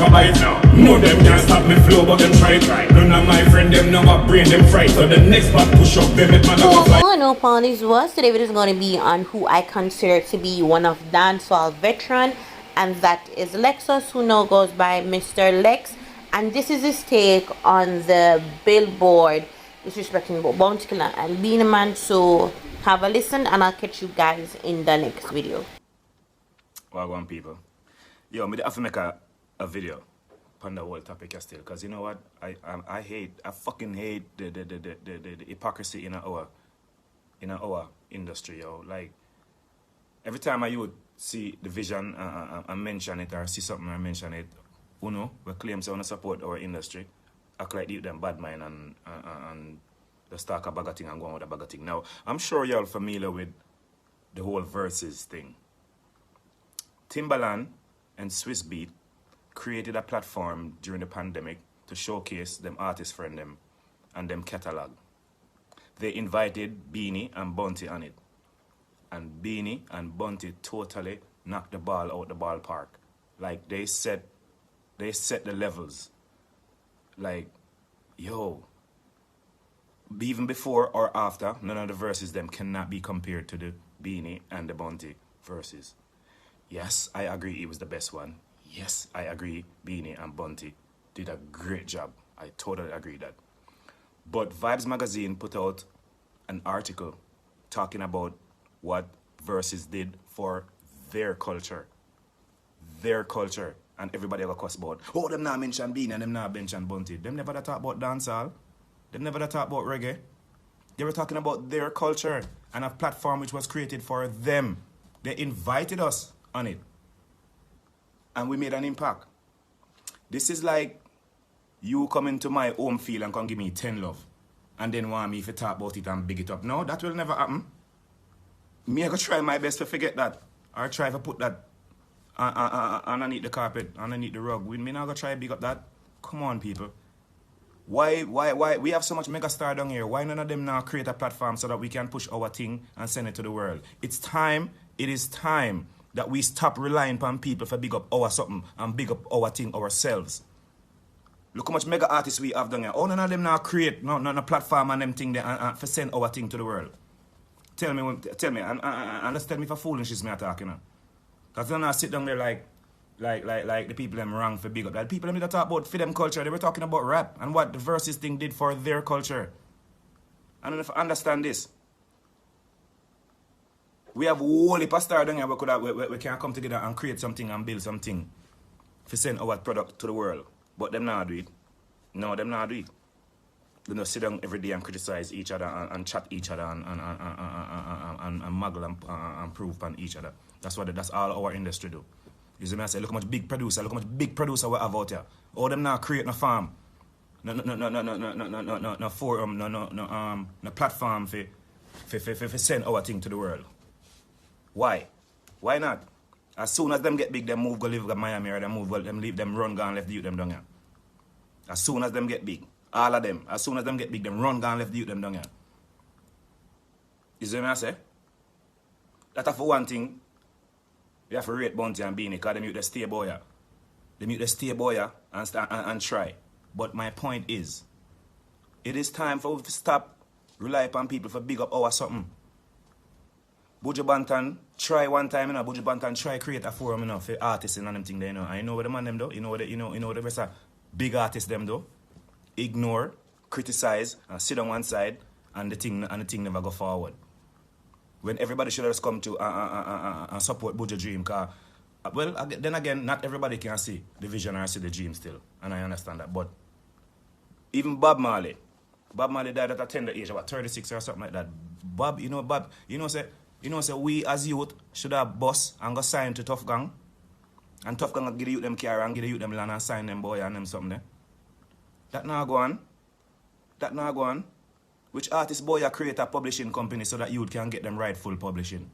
bite now. No, them can't stop me flow, but them try. None of my friend, them know my brain, them fright. So the next part push up, them make man up. Only1Empo, this was today video is going to be on who I consider to be one of dancehall veteran, and that is Lexx, who now goes by Mr. Lexx, and this is his take on the Billboard disrespecting Bounty Killer and Beenie Man. So have a listen, and I'll catch you guys in the next video. Well, people, yo, me have to make a video on the whole topic still, cause you know what, I fucking hate the hypocrisy in our industry, yo. Like every time I would see the vision and mention it, or see something and mention it, we claim to support our industry, act like you them bad mind and just talk a bag of thing and go on with a bag of thing. Now, I'm sure y'all familiar with the whole Verzuz thing. Timbaland and Swiss Beat created a platform during the pandemic to showcase them artist friend them and them catalog. They invited Beenie and Bounty on it. And Beenie and Bounty totally knocked the ball out the ballpark. Like they set the levels. Like, yo, even before or after, none of the verses them cannot be compared to the Beenie and the Bounty verses. Yes, I agree it was the best one. Yes, I agree Beenie and Bounty did a great job. I totally agree that. But Vibes magazine put out an article talking about what Verzuz did for their culture. Their culture. And everybody ever cuss about, oh, them not mention Beenie and them not mention Bounty. Them never talk about dancehall. Them never talk about reggae. They were talking about their culture and a platform which was created for them. They invited us on it. And we made an impact. This is like you come into my home field and come give me 10 love. And then want me to talk about it and big it up. No, that will never happen. Me, I go try my best to forget that. Or try to put that underneath the carpet, underneath the rug. We not gonna try to big up that. Come on, people. Why we have so much megastar down here? Why none of them now create a platform so that we can push our thing and send it to the world? It is time that we stop relying upon people for big up our something and big up our thing ourselves. Look how much mega artists we have down here. Oh, none of them now create no platform and them thing there for send our thing to the world. Tell me, and let's tell me for foolishness me talking now. Because they're not sit down there like the people them wrong for big up. Like the people them that talk about for them culture, they were talking about rap and what the Verzuz thing did for their culture. I don't know if I understand this. We have whole heap of stars down here we can come together and create something and build something to send our product to the world. But them not do it. No, them not do it. They don't sit down every day and criticize each other and chat each other and muggle and prove on each other. That's all our industry do. You see me I say, look how much big producer we have out here. All them now create no farm. No forum, no platform for send our thing to the world. Why? Why not? As soon as them get big, them move go live in Miami or them leave them run gone left the youth them down here. As soon as them get big, all of them, as soon as them get big, them run gone left the youth them down here. You see what I say? That's for one thing. We have to rate Bounty and Beenie because them youth they stay boy. Them youth they stay boy and try. But my point is, it is time for us to stop rely upon people for big up our something. Buju Banton try one time, Buju Banton try create a forum, for artists and them thing there, I know what the man them do. You know the rest of big artists them do. Ignore, criticize, and sit on one side, and the thing never go forward. When everybody should just come to and support Buju dream, cause then again, not everybody can see the vision or see the dream still, and I understand that. But even Bob Marley died at a tender age, about 36 or something like that. Bob, say we as youth should have boss and go sign to Tough Gang. And Tough Gang give the youth them car and give the youth them land and sign them boy and them something there. That now go on. Which artist boy create a publishing company so that youth can get them rightful publishing?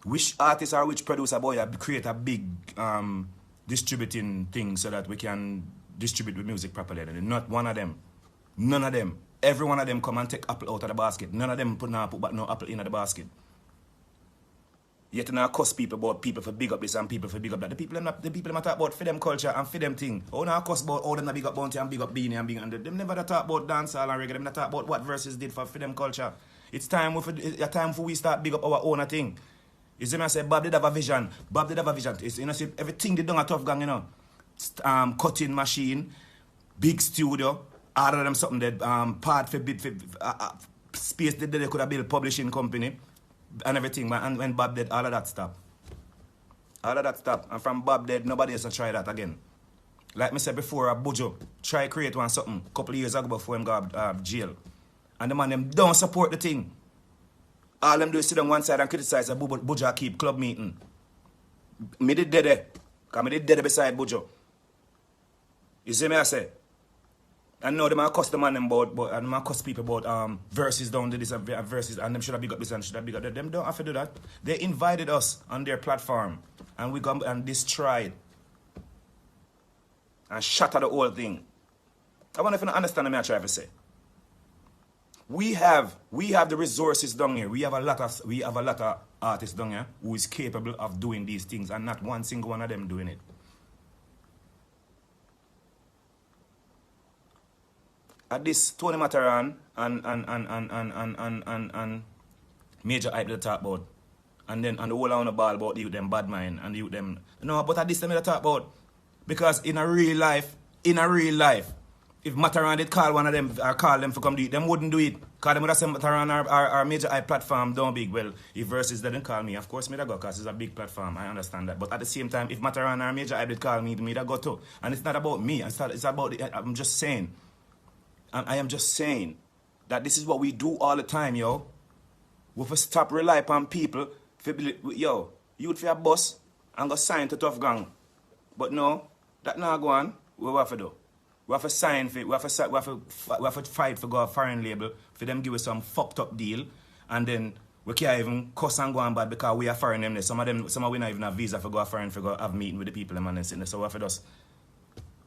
Which artist or which producer boy create a big distributing thing so that we can distribute the music properly? Not one of them. None of them. Every one of them come and take apple out of the basket. None of them put no apple in the basket. Yet you not cuss people about people for big up this and people for big up that. The people them talk about for them culture and for them thing. Oh, now cuss about all them not big up Bounty and big up Beanie and big and them never talk about dancehall and reggae. Them not talk about what Versus did for them culture. It's time for we start big up our own thing. You see me I say Bob did have a vision. Bob did have a vision. It's, you know, see everything they done a Tough Gang, you know. Cutting machine, big studio, all of them something that part for space that they could have built publishing company. And everything, man. And when Bob dead, all of that stopped. All of that stopped. And from Bob dead, nobody else will try that again. Like me said before, Bujo try create one something a couple of years ago before him go jail. And the man them don't support the thing. All them do is sit on one side and criticize that Bujo keep club meeting. Me did dead there. Because me did dead beside Bujo. You see me I say? And now them are cuss the man them about, and them are cuss people about Versus down to this Versus, and them should have big up this and should have big up that. Them don't have to do that. They invited us on their platform, and we come and destroyed and shatter the whole thing. I wonder if you understand what I'm trying to say. We have the resources down here. We have a lot of artists down here who is capable of doing these things, and not one single one of them doing it. At this Tony Mataran and Major Hype that talk about, and then and the whole on the ball about the youth them bad mind and the youth them but at this time they talk about, because in a real life, if Mataran did call one of them or call them for come do it, them wouldn't do it. Because them would have said Mataran our Major Hype platform don't big. Well, if Versus didn't call me, of course me that go, because it's a big platform, I understand that. But at the same time, if Mataran or Major Hype did call me that go too. And it's not about me, it's about I'm just saying. And I am just saying that this is what we do all the time, yo. We have to stop relying on people. Yo, you would for a boss and go sign to Tough Gang. But no, that not go on. What we have to do? We have to sign for it. We have to fight for go a foreign label for them give us some fucked up deal. And then we can't even cuss and go on bad because we are foreign them. Some of we not even have visa for go a foreign for go have meeting with the people and then sitting there. So we have to just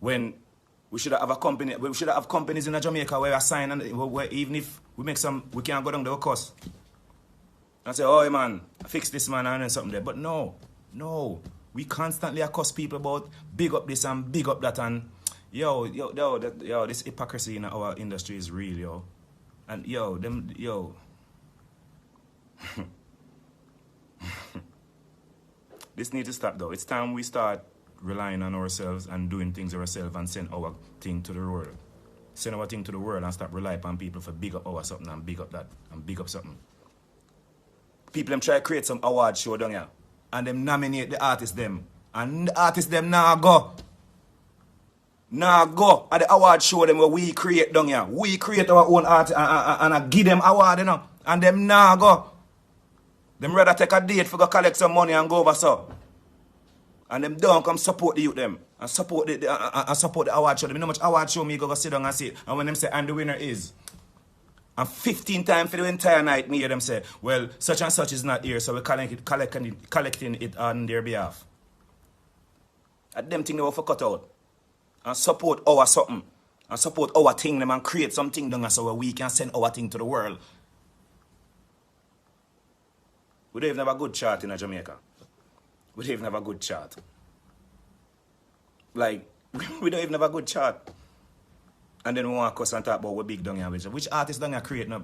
when we should have a company. We should have companies in Jamaica where we sign and where even if we make some, we can't go down there cost. And say, oh man, fix this man and then something there. But no, we constantly accost people about big up this and big up that and yo, this hypocrisy in our industry is real, yo. And yo. This needs to stop though. It's time we start relying on ourselves and doing things ourselves and send our thing to the world. Send our thing to the world and stop relying on people for big up our something and big up that and big up something. People them try to create some award show down here and them nominate the artists them. And the artists them now go at the award show them where we create down here. We create our own art and I give them award, you know. And them now go. Them rather take a date for go collect some money and go over so. And them don't come support the youth them and support the award show. Them know how much award show me go sit down and see. And when them say and the winner is, and 15 times for the entire night me hear them say, well, such and such is not here, so we're collecting it on their behalf. And them thing they will for cut out. And support our something. And support our thing them and create something down so we can send our thing to the world. We don't even have a good chart in Jamaica. We don't even have a good chart. Like, we don't even have a good chart. And then we want to cuss and talk about what big down here. Which artists down here create none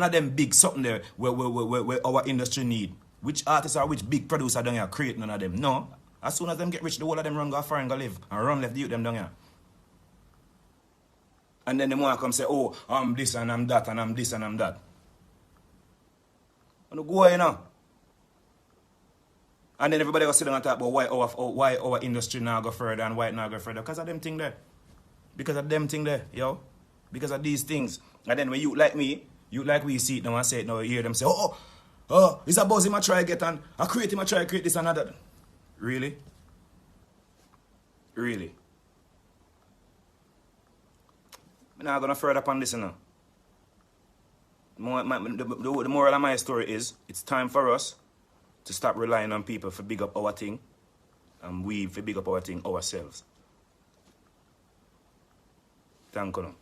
of them big something there where our industry need. Which artists or which big producer down here create none of them? No. As soon as them get rich, the whole of them run go foreign go live and run left the youth them down here. And then they want to come say, oh, I'm this and I'm that and I'm this and I'm that. And go you know. And then everybody go sit down and talk about why our industry now go further and why it now go further. Because of them thing there. Because of them thing there, yo. Because of these things. And then when you like me, you like we see it now and say it now, you hear them say, oh, it's a buzz him I try get and I create him I try create this and that. Really? Really? I'm not gonna further upon this now. The moral of my story is it's time for us to stop relying on people for big up our thing and we for big up our thing ourselves. Thank you.